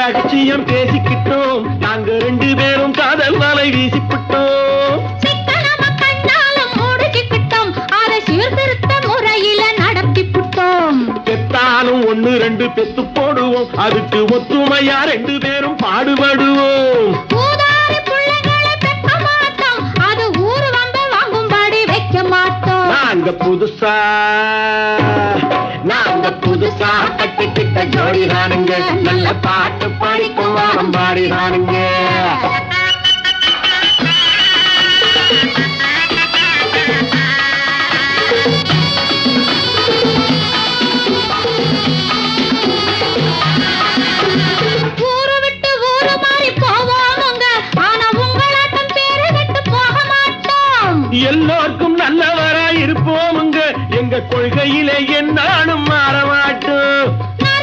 ரகசியம் பேசிக்கிட்டோம், நாங்க 2 பேரும் காதல் வலை வீசிக்கிட்டோம். சிக்கனமா கண்ணாலும் முடிச்சுக்கிட்டோம், அதை சீர்திருத்த முறையில நடத்திவிட்டோம். பெத்தாலும் 1 2 பெத்து போடுவோம், அதுக்கு ஒத்துமையா 2 பேரும் பாடுபடுவோம். ஊதாரி பிள்ளைகளை பெக்க மாட்டோம், அது ஊரு வந்து வாங்கும்படி வைக்க மாட்டோம். நாங்க புதுசா கட்டிக்கிட்ட ஜோடி தானுங்க, நல்ல பாட்டு படிக்கும் வாரம் பாடி தானுங்க.